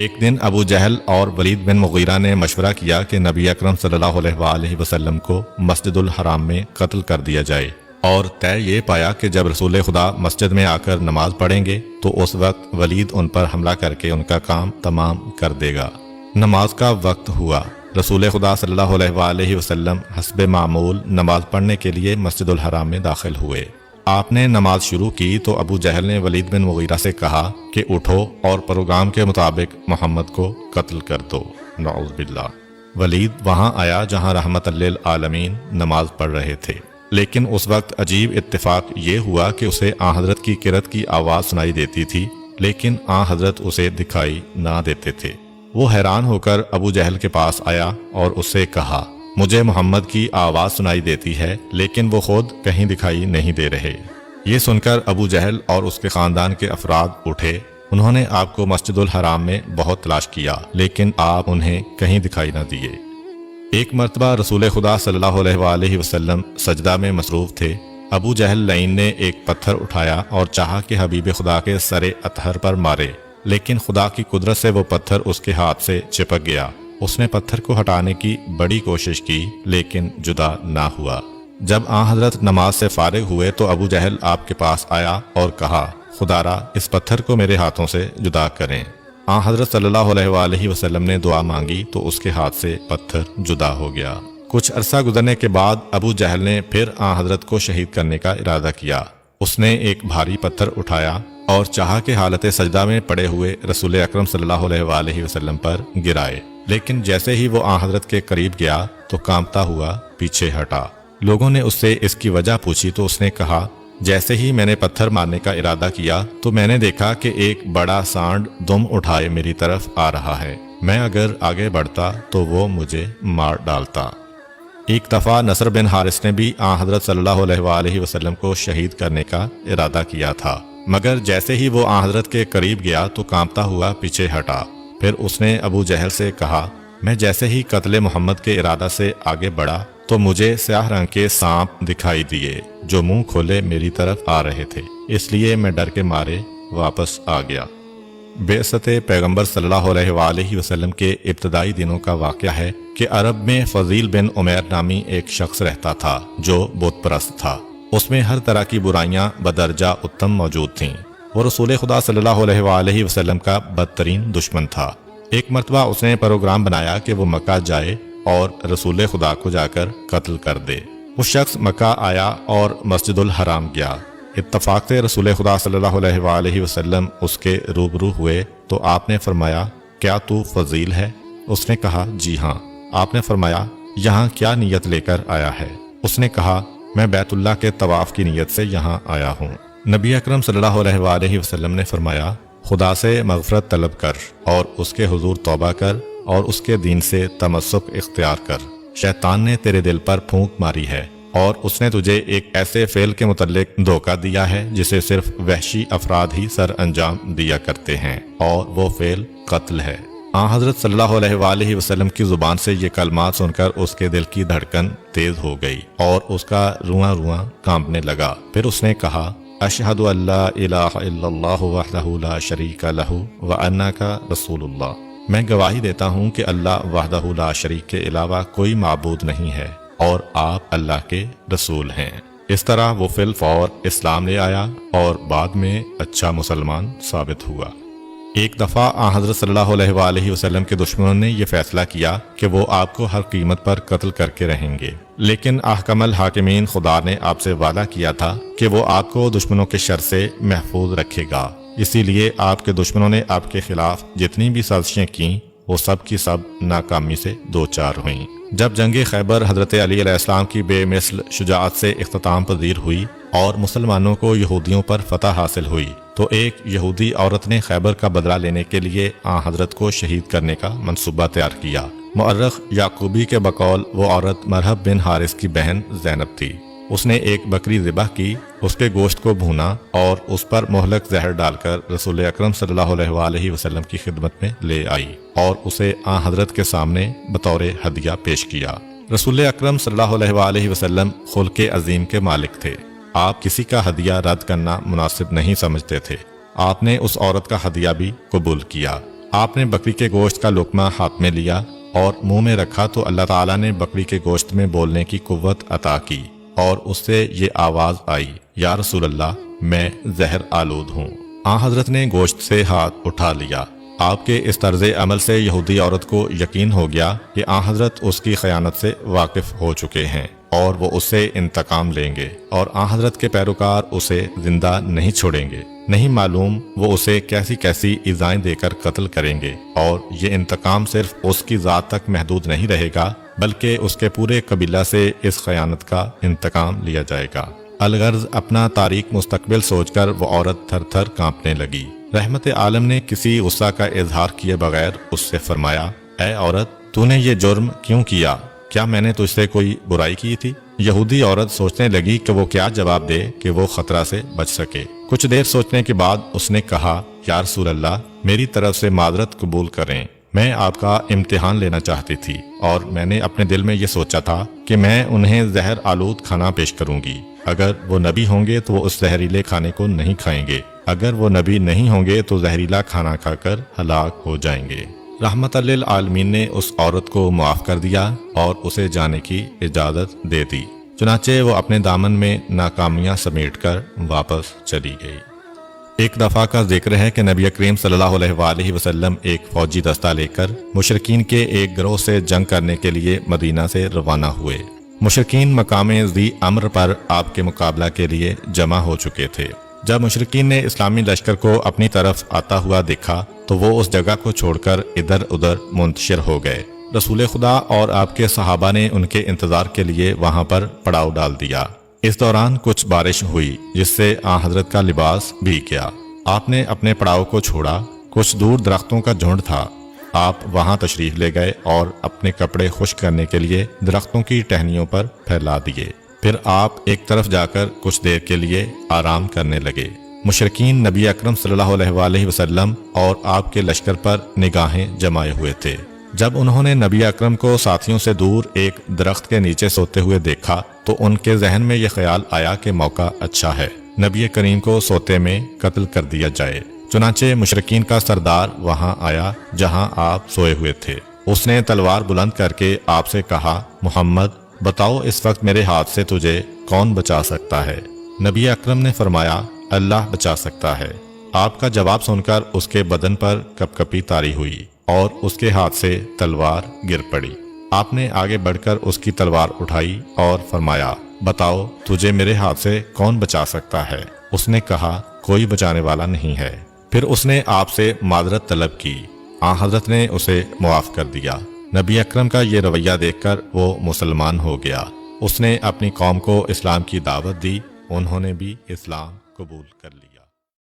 ایک دن ابو جہل اور ولید بن مغیرہ نے مشورہ کیا کہ نبی اکرم صلی اللہ علیہ وآلہ وسلم کو مسجد الحرام میں قتل کر دیا جائے، اور طے یہ پایا کہ جب رسول خدا مسجد میں آ کر نماز پڑھیں گے تو اس وقت ولید ان پر حملہ کر کے ان کا کام تمام کر دے گا۔ نماز کا وقت ہوا۔ رسول خدا صلی اللہ علیہ وآلہ وسلم حسب معمول نماز پڑھنے کے لیے مسجد الحرام میں داخل ہوئے۔ آپ نے نماز شروع کی تو ابو جہل نے ولید بن مغیرہ سے کہا کہ اٹھو اور پروگرام کے مطابق محمد کو قتل کر دو۔ نعوذ باللہ۔ ولید وہاں آیا جہاں رحمت للعالمین نماز پڑھ رہے تھے، لیکن اس وقت عجیب اتفاق یہ ہوا کہ اسے آن حضرت کی کرت کی آواز سنائی دیتی تھی، لیکن آن حضرت اسے دکھائی نہ دیتے تھے۔ وہ حیران ہو کر ابو جہل کے پاس آیا اور اس سے کہا، مجھے محمد کی آواز سنائی دیتی ہے لیکن وہ خود کہیں دکھائی نہیں دے رہے۔ یہ سن کر ابو جہل اور اس کے خاندان کے افراد اٹھے۔ انہوں نے آپ کو مسجد الحرام میں بہت تلاش کیا لیکن آپ انہیں کہیں دکھائی نہ دیے۔ ایک مرتبہ رسول خدا صلی اللہ علیہ وآلہ وسلم سجدہ میں مصروف تھے۔ ابو جہل لعین نے ایک پتھر اٹھایا اور چاہا کہ حبیب خدا کے سر اطہر پر مارے، لیکن خدا کی قدرت سے وہ پتھر اس کے ہاتھ سے چپک گیا۔ اس نے پتھر کو ہٹانے کی بڑی کوشش کی لیکن جدا نہ ہوا۔ جب آن حضرت نماز سے فارغ ہوئے تو ابو جہل آپ کے پاس آیا اور کہا، خدارا اس پتھر کو میرے ہاتھوں سے جدا کریں۔ آن حضرت صلی اللہ علیہ وآلہ وسلم نے دعا مانگی تو اس کے ہاتھ سے پتھر جدا ہو گیا۔ کچھ عرصہ گزرنے کے بعد ابو جہل نے پھر آن حضرت کو شہید کرنے کا ارادہ کیا۔ اس نے ایک بھاری پتھر اٹھایا اور چاہا کہ حالت سجدہ میں پڑے ہوئے رسول اکرم صلی اللہ علیہ وآلہ وسلم پر گرائے، لیکن جیسے ہی وہ آن حضرت کے قریب گیا تو کانپتا ہوا پیچھے ہٹا۔ لوگوں نے اس سے اس کی وجہ پوچھی تو اس نے کہا، جیسے ہی میں نے پتھر مارنے کا ارادہ کیا تو میں نے دیکھا کہ ایک بڑا سانڈ دم اٹھائے میری طرف آ رہا ہے۔ میں اگر آگے بڑھتا تو وہ مجھے مار ڈالتا۔ ایک دفعہ نصر بن حارث نے بھی آن حضرت صلی اللہ علیہ وآلہ وسلم کو شہید کرنے کا ارادہ کیا تھا، مگر جیسے ہی وہ آن حضرت کے قریب گیا تو کانپتا ہوا پیچھے ہٹا۔ پھر اس نے ابو جہل سے کہا، میں جیسے ہی قتل محمد کے ارادہ سے آگے بڑھا تو مجھے سیاہ رنگ کے سانپ دکھائی دیے جو منہ کھولے میری طرف آ رہے تھے، اس لیے میں ڈر کے مارے واپس آ گیا۔ بعثت پیغمبر صلی اللہ علیہ وآلہ وسلم کے ابتدائی دنوں کا واقعہ ہے کہ عرب میں فضیل بن عمیر نامی ایک شخص رہتا تھا جو بت پرست تھا۔ اس میں ہر طرح کی برائیاں بدرجہ اتم موجود تھیں۔ وہ رسول خدا صلی اللہ علیہ وآلہ وسلم کا بدترین دشمن تھا۔ ایک مرتبہ اس نے پروگرام بنایا کہ وہ مکہ جائے اور رسول خدا کو جا کر قتل کر دے۔ وہ شخص مکہ آیا اور مسجد الحرام گیا۔ اتفاق سے رسول خدا صلی اللہ علیہ وآلہ وسلم اس کے روبرو ہوئے تو آپ نے فرمایا، کیا تو فضیل ہے؟ اس نے کہا، جی ہاں۔ آپ نے فرمایا، یہاں کیا نیت لے کر آیا ہے؟ اس نے کہا، میں بیت اللہ کے طواف کی نیت سے یہاں آیا ہوں۔ نبی اکرم صلی اللہ علیہ وآلہ وسلم نے فرمایا، خدا سے مغفرت طلب کر اور اس کے حضور توبہ کر اور اس کے دین سے تمسک اختیار کر۔ شیطان نے تیرے دل پر پھونک ماری ہے اور اس نے تجھے ایک ایسے فعل کے متعلق دھوکہ دیا ہے جسے صرف وحشی افراد ہی سر انجام دیا کرتے ہیں، اور وہ فعل قتل ہے۔ آن حضرت صلی اللہ علیہ وآلہ وسلم کی زبان سے یہ کلمات سن کر اس کے دل کی دھڑکن تیز ہو گئی اور اس کا رواں رواں کانپنے لگا۔ پھر اس نے کہا، اشہد ان لا الہ الا اللہ وحدہ لا شریک لہ وانک رسول اللہ۔ میں گواہی دیتا ہوں کہ اللہ وحدہ لا شریک کے علاوہ کوئی معبود نہیں ہے اور آپ اللہ کے رسول ہیں۔ اس طرح وہ فی الفور اسلام لے آیا اور بعد میں اچھا مسلمان ثابت ہوا۔ ایک دفعہ آن حضرت صلی اللہ علیہ وآلہ وسلم کے دشمنوں نے یہ فیصلہ کیا کہ وہ آپ کو ہر قیمت پر قتل کر کے رہیں گے، لیکن احکم الحاکمین خدا نے آپ سے وعدہ کیا تھا کہ وہ آپ کو دشمنوں کے شر سے محفوظ رکھے گا۔ اسی لیے آپ کے دشمنوں نے آپ کے خلاف جتنی بھی سازشیں کیں وہ سب کی سب ناکامی سے دوچار ہوئیں۔ جب جنگ خیبر حضرت علی علیہ السلام کی بے مثل شجاعت سے اختتام پذیر ہوئی اور مسلمانوں کو یہودیوں پر فتح حاصل ہوئی تو ایک یہودی عورت نے خیبر کا بدلہ لینے کے لیے آن حضرت کو شہید کرنے کا منصوبہ تیار کیا۔ مؤرخ یعقوبی کے بقول وہ عورت مرحب بن حارث کی بہن زینب تھی۔ اس نے ایک بکری ذبح کی، اس کے گوشت کو بھونا اور اس پر مہلک زہر ڈال کر رسول اکرم صلی اللہ علیہ وآلہ وسلم کی خدمت میں لے آئی اور اسے آن حضرت کے سامنے بطور ہدیہ پیش کیا۔ رسول اکرم صلی اللہ علیہ وآلہ وسلم خلق عظیم کے مالک تھے۔ آپ کسی کا ہدیہ رد کرنا مناسب نہیں سمجھتے تھے۔ آپ نے اس عورت کا ہدیہ بھی قبول کیا آپ نے بکری کے گوشت کا لقمہ ہاتھ میں لیا اور منہ میں رکھا تو اللہ تعالیٰ نے بکری کے گوشت میں بولنے کی قوت عطا کی اور اس سے یہ آواز آئی، یا رسول اللہ، میں زہر آلود ہوں۔ حضرت نے گوشت سے ہاتھ اٹھا لیا۔ آپ کے اس طرز عمل سے یہودی عورت کو یقین ہو گیا کہ حضرت اس کی خیانت سے واقف ہو چکے ہیں اور وہ اس سے انتقام لیں گے، اور حضرت کے پیروکار اسے زندہ نہیں چھوڑیں گے۔ نہیں معلوم وہ اسے کیسی کیسی ایذائیں دے کر قتل کریں گے، اور یہ انتقام صرف اس کی ذات تک محدود نہیں رہے گا بلکہ اس کے پورے قبیلہ سے اس خیانت کا انتقام لیا جائے گا۔ الغرض اپنا تاریک مستقبل سوچ کر وہ عورت تھر تھر کانپنے لگی۔ رحمت عالم نے کسی غصہ کا اظہار کیے بغیر اس سے فرمایا، اے عورت، تو نے یہ جرم کیوں کیا؟ کیا میں نے تجھ سے کوئی برائی کی تھی؟ یہودی عورت سوچنے لگی کہ وہ کیا جواب دے کہ وہ خطرہ سے بچ سکے۔ کچھ دیر سوچنے کے بعد اس نے کہا، یا رسول اللہ، میری طرف سے معذرت قبول کریں، میں آپ کا امتحان لینا چاہتی تھی اور میں نے اپنے دل میں یہ سوچا تھا کہ میں انہیں زہر آلود کھانا پیش کروں گی۔ اگر وہ نبی ہوں گے تو وہ اس زہریلے کھانے کو نہیں کھائیں گے، اگر وہ نبی نہیں ہوں گے تو زہریلا کھانا کھا کر ہلاک ہو جائیں گے۔ رحمت للعالمین نے اس عورت کو معاف کر دیا اور اسے جانے کی اجازت دے دی۔ چنانچہ وہ اپنے دامن میں ناکامیاں سمیٹ کر واپس چلی گئی۔ ایک دفعہ کا ذکر ہے کہ نبی کریم صلی اللہ علیہ وآلہ وسلم ایک فوجی دستہ لے کر مشرکین کے ایک گروہ سے جنگ کرنے کے لیے مدینہ سے روانہ ہوئے۔ مشرکین مقام ذی امر پر آپ کے مقابلہ کے لیے جمع ہو چکے تھے۔ جب مشرکین نے اسلامی لشکر کو اپنی طرف آتا ہوا دیکھا تو وہ اس جگہ کو چھوڑ کر ادھر ادھر منتشر ہو گئے۔ رسول خدا اور آپ کے صحابہ نے ان کے انتظار کے لیے وہاں پر پڑاؤ ڈال دیا۔ اس دوران کچھ بارش ہوئی جس سے حضرت کا لباس بھیگ گیا۔ آپ نے اپنے پڑاؤ کو چھوڑا۔ کچھ دور درختوں کا جھنڈ تھا۔ آپ وہاں تشریف لے گئے اور اپنے کپڑے خشک کرنے کے لیے درختوں کی ٹہنیوں پر پھیلا دیے۔ پھر آپ ایک طرف جا کر کچھ دیر کے لیے آرام کرنے لگے۔ مشرکین نبی اکرم صلی اللہ علیہ وآلہ وسلم اور آپ کے لشکر پر نگاہیں جمائے ہوئے تھے۔ جب انہوں نے نبی اکرم کو ساتھیوں سے دور ایک درخت کے نیچے سوتے ہوئے دیکھا تو ان کے ذہن میں یہ خیال آیا کہ موقع اچھا ہے، نبی کریم کو سوتے میں قتل کر دیا جائے۔ چنانچہ مشرکین کا سردار وہاں آیا جہاں آپ سوئے ہوئے تھے۔ اس نے تلوار بلند کر کے آپ سے کہا، محمد، بتاؤ اس وقت میرے ہاتھ سے تجھے کون بچا سکتا ہے؟ نبی اکرم نے فرمایا، اللہ بچا سکتا ہے۔ آپ کا جواب سن کر اس کے بدن پر کپ کپی طاری ہوئی اور اس کے ہاتھ سے تلوار گر پڑی۔ آپ نے آگے بڑھ کر اس کی تلوار اٹھائی اور فرمایا، بتاؤ تجھے میرے ہاتھ سے کون بچا سکتا ہے؟ اس نے کہا، کوئی بچانے والا نہیں ہے۔ پھر اس نے آپ سے معذرت طلب کی۔ حضرت نے اسے معاف کر دیا۔ نبی اکرم کا یہ رویہ دیکھ کر وہ مسلمان ہو گیا۔ اس نے اپنی قوم کو اسلام کی دعوت دی، انہوں نے بھی اسلام قبول کر لیا۔